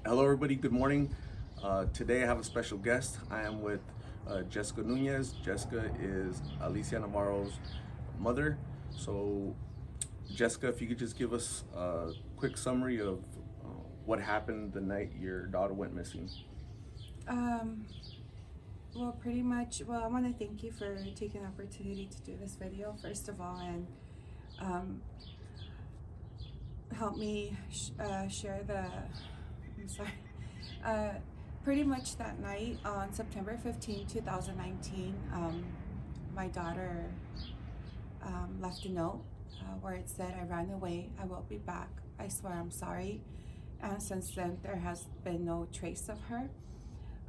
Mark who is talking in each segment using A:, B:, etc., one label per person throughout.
A: Hello, everybody. Good morning. Today I have a special guest. I am with Jessica Nunez. Jessica is Alicia Navarro's mother. So, Jessica, if you could just give us a quick summary of what happened the night your daughter went missing.
B: Um, pretty much, I want to thank you for taking the opportunity to do this video, first of all, and um, help me share I'm sorry. Uh, Pretty much that night on September 15, 2019, my daughter left a note where it said, "I ran away. I will be back. I swear I'm sorry." And since then, there has been no trace of her.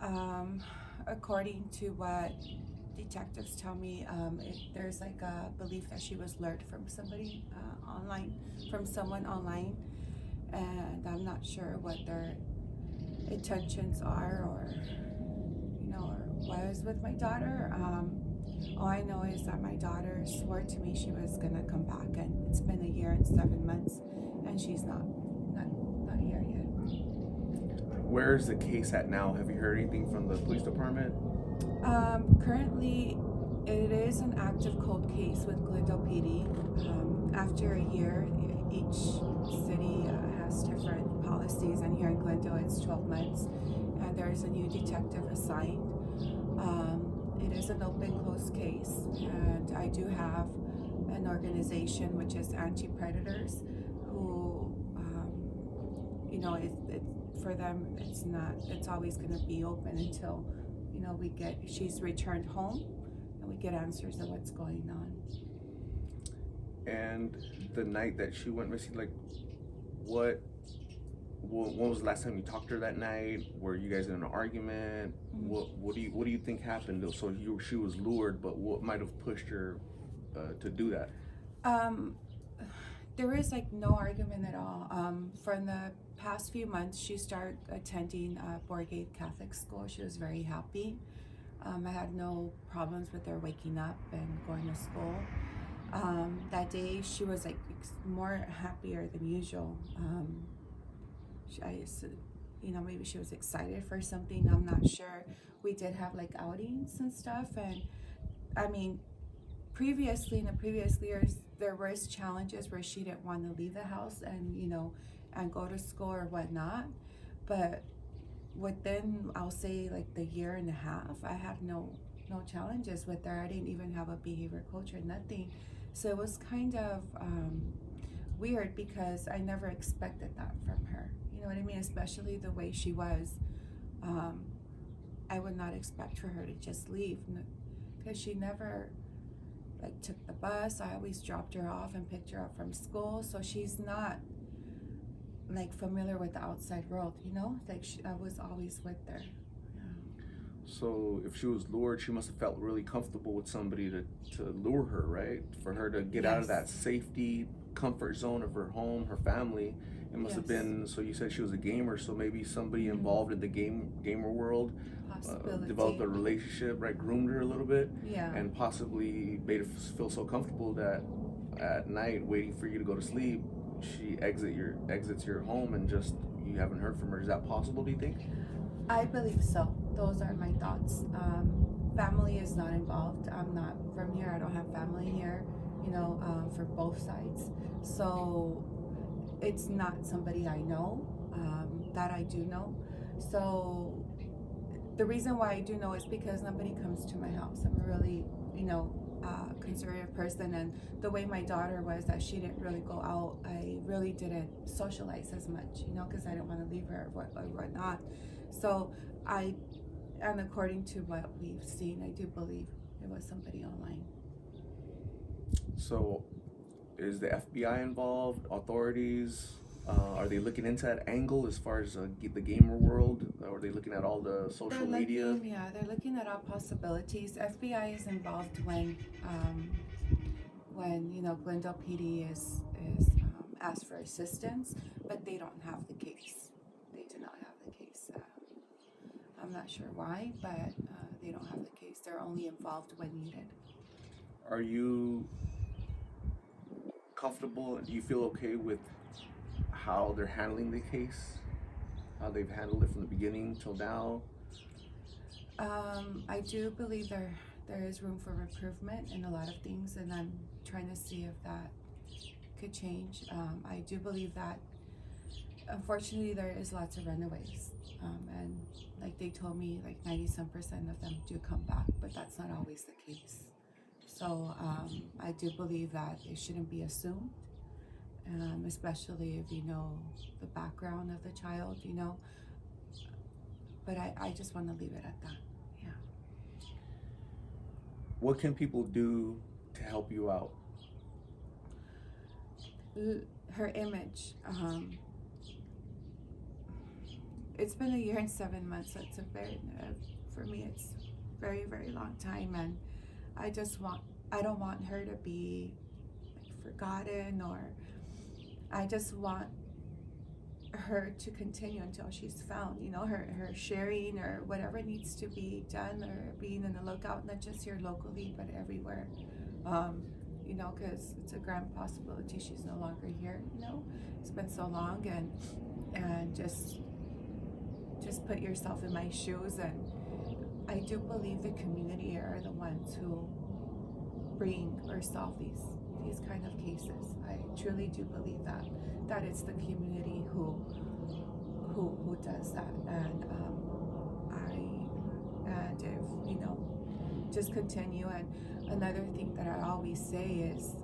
B: Um, According to what detectives tell me, there's like a belief that she was lured from somebody online, from someone online, and I'm not sure what their intentions are, or or was with my daughter. All I know is that my daughter swore to me she was gonna come back, and it's been a year and 7 months, and she's not here yet.
A: Where's the case at now? Have you heard anything from the police department?
B: Currently, it is an active cold case with Glendale PD. After a year, each city has different policies, and here in Glendale, it's 12 months, and there is a new detective assigned. It is an open closed case, and I do have an organization which is anti-predators, who, it for them, it's always going to be open until she's returned home and we get answers of what's going on.
A: And the night that she went missing, like, what when was the last time you talked to her that night? Were you guys in an argument? What do you think happened? So she was lured, but what might have pushed her to do that?
B: Um, there is like no argument at all. From the past few months, she started attending Borgate Catholic School. She was very happy. I had no problems with her waking up and going to school. That day, she was like more happier than usual. Maybe she was excited for something. I'm not sure. We did have like outings and stuff, and I mean, previously in the previous years, there was challenges where she didn't want to leave the house and and go to school or whatnot. But within, I'll say, like the year and a half, I had no challenges with her. I didn't even have a behavior coach or nothing. So it was kind of weird because I never expected that from her. You know what I mean? Especially the way she was. Um, I would not expect for her to just leave, because she never like took the bus. I always dropped her off and picked her up from school, so she's not like familiar with the outside world. Like I was always with her.
A: So if she was lured, she must have felt really comfortable with somebody to lure her, right? For her to get out of that
B: Yes.
A: safety, comfort zone of her home, her family. It must have
B: Yes.
A: been, so you said she was a gamer, so maybe somebody
B: Mm-hmm.
A: involved in the gamer world developed
B: Possibility.
A: a relationship, right? Groomed her a little bit,
B: Yeah.
A: and possibly made her feel so comfortable that at night, waiting for you to go to sleep, she exits your home and just you haven't heard from her. Is that possible? Do you think?
B: I believe so. Those are my thoughts. Family is not involved. I'm not from here. I don't have family here, for both sides. So it's not somebody I know, that I do know. So the reason why I do know is because nobody comes to my house. I'm a really, conservative person, and the way my daughter was, that she didn't really go out. I really didn't socialize as much, because I didn't want to leave her or whatnot. So I, and according to what we've seen, I do believe it was somebody online.
A: So is the FBI involved? Authorities? Are they looking into that angle as far as the gamer world? Are they looking at all the social media?
B: They're looking at all possibilities. FBI is involved when Glendale PD is asked for assistance, but they don't have the case. They do not have the case. I'm not sure why, but they don't have the case. They're only involved when needed.
A: Are you comfortable? Do you feel okay with how they're handling the case? how they've handled it from the beginning till now?
B: I do believe there is room for improvement in a lot of things, and I'm trying to see if that could change. I do believe that unfortunately there is lots of runaways, and like they told me, like 90% of them do come back, but that's not always the case. So I do believe that it shouldn't be assumed, especially if you know the background of the child, you know. But I just want to leave it at that. Yeah.
A: What can people do to help you out?
B: Her image. It's been a year and 7 months. So it's a very, for me, it's very, very long time, and I don't want her to be like forgotten, or I just want her to continue until she's found, you know, her sharing or whatever needs to be done, or being in the lookout, not just here locally, but everywhere. You know, because it's a grand possibility she's no longer here, you know. It's been so long, and just put yourself in my shoes, and I do believe the community are the ones who bring or solve these kind of cases. I truly do believe that it's the community who does that, and if you know, just continue. And another thing that I always say is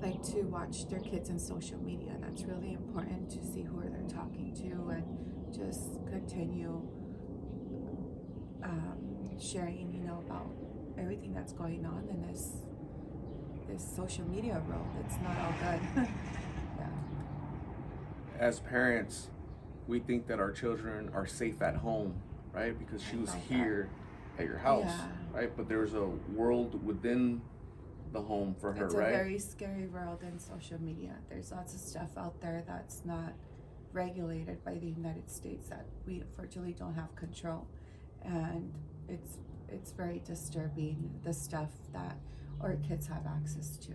B: like to watch their kids on social media. That's really important, to see who they're talking to, and just continue sharing, you know, about everything that's going on in this social media world. It's not all good. Yeah.
A: As parents, we think that our children are safe at home, right? Because she was here at your house,
B: Yeah.
A: right? But there's a world within the home for her,
B: It's
A: right?
B: a very scary world in social media. There's lots of stuff out there that's not regulated by the United States that we unfortunately don't have control, and it's very disturbing, the stuff that our kids have access to.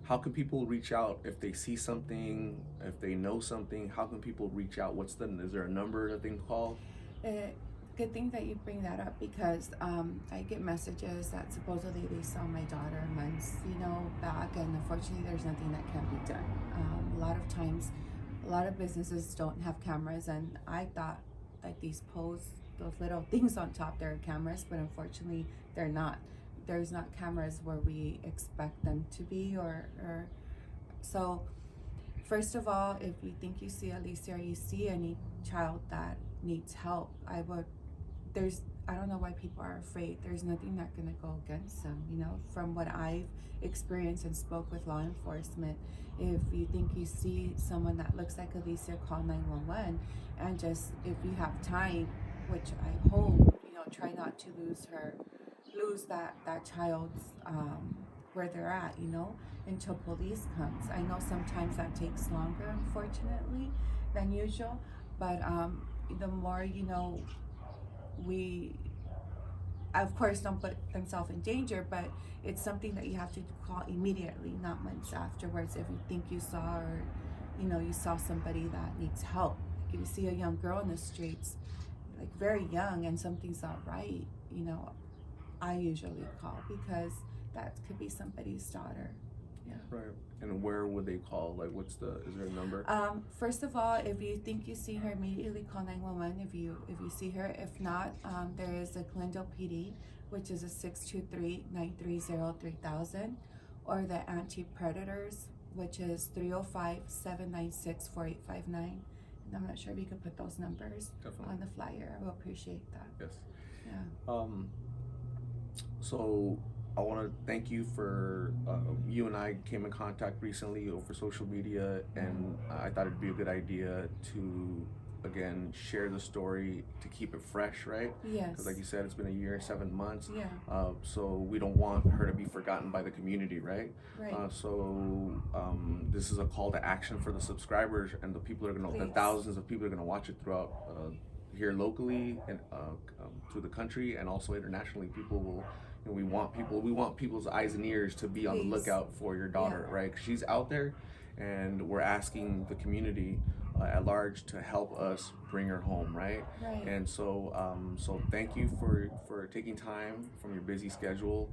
A: How can people reach out if they see something, if they know something? How can people reach out? Is there a number that they can call?
B: Good thing that you bring that up, because I get messages that supposedly they saw my daughter months, you know, back, and unfortunately there's nothing that can be done. A lot of times, a lot of businesses don't have cameras, and I thought like these those little things on top, they're cameras, but unfortunately they're not. There's not cameras where we expect them to be, or so. First of all, if you think you see Alicia, or you see any child that needs help, I don't know why people are afraid. There's nothing that's gonna go against them, you know. From what I've experienced and spoke with law enforcement, if you think you see someone that looks like Alicia, call 911, and just, if you have time, which I hope, you know, try not to lose that child's where they're at, you know, until police comes. I know sometimes that takes longer, unfortunately, than usual, but the more, you know, we of course don't put themselves in danger, but it's something that you have to call immediately, not months afterwards, if you think you saw, or you know, you saw somebody that needs help. If you see a young girl in the streets, like very young, and something's not right, you know, I usually call, because that could be somebody's daughter. Yeah.
A: Right. And where would they call? Like, is there a number?
B: First of all, if you think you see her, immediately call 911 if you see her. If not, there is a Glendale PD, which is a 623-930-3000, or the Anti-Predators, which is 305-796-4859. And I'm not sure if you could put those numbers
A: Definitely
B: on the flyer. I will appreciate that.
A: Yes.
B: Yeah.
A: So I want to thank you for you and I came in contact recently over social media, and I thought it'd be a good idea to again share the story to keep it fresh, right?
B: Yes.
A: Because like you said, it's been a year and 7 months.
B: Yeah.
A: So we don't want her to be forgotten by the community, right?
B: Right.
A: This is a call to action for the subscribers and the people that are the thousands of people that are gonna watch it throughout here locally and through the country, and also internationally. People will. And we want people's eyes and ears to be on the lookout for your daughter, right? 'Cause she's out there, and we're asking the community at large to help us bring her home, right?
B: Right.
A: And so, so thank you for taking time from your busy schedule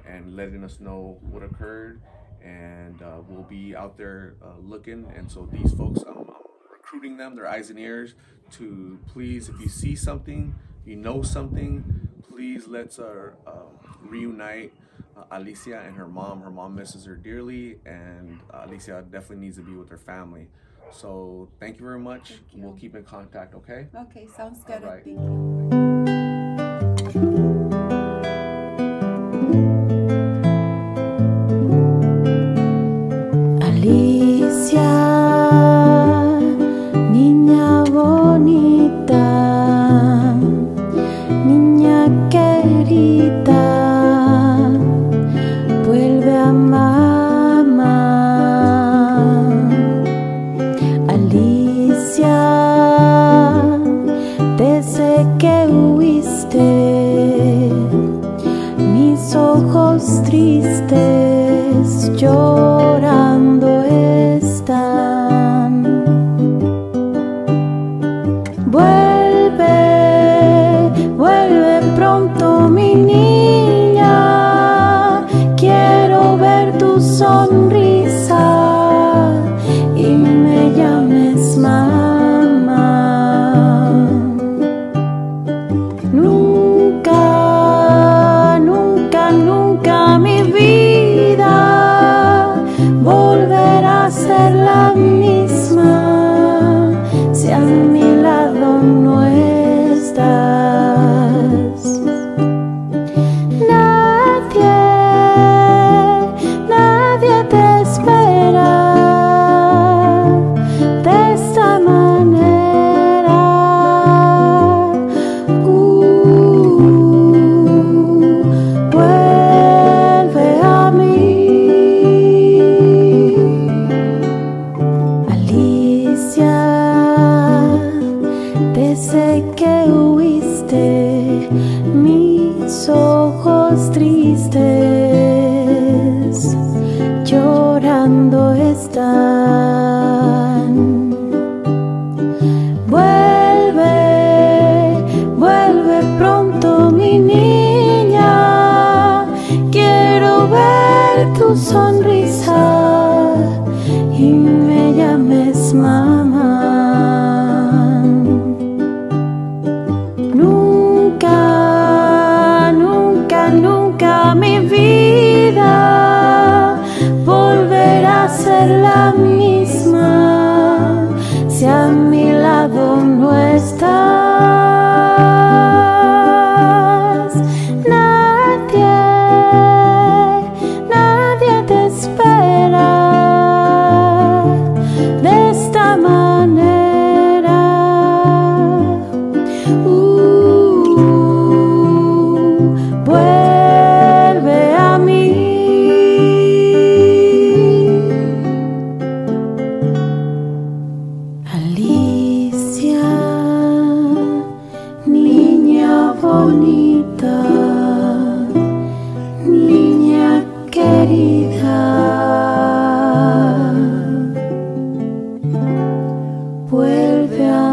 A: and letting us know what occurred. And we'll be out there looking. And so these folks, I'm recruiting them, their eyes and ears, to please, if you see something, you know something, please let's reunite Alicia and her mom. Her mom misses her dearly, and Alicia definitely needs to be with her family. So thank you very much.
B: Thank you.
A: We'll keep in contact, okay?
B: Okay, sounds good.
A: All right.
B: Thank you.
C: Alicia, niña bonita, niña querida, vuelve a mamá. Alicia, desde que huiste, mis ojos tristes llorando están. Vuelve, vuelve pronto mi niña, quiero ver tu sonrisa y me llames mamá. Nunca, nunca, nunca mi vida volverá a ser la misma si a mi lado no estás. Nadie, nadie te espera de esta manera. Vuelve a mí. Alicia, desde que huiste, mis ojos tristes llorando están. Vuelve, vuelve pronto mi niña, quiero ver tu sonrisa y me llames mamá. Nunca, nunca, nunca mi vida volverá a ser la misma si a mi lado no estás. Nadie, nadie te espera de esta manera. Vuelve a mí. Alicia, niña bonita, niña querida, vuelve a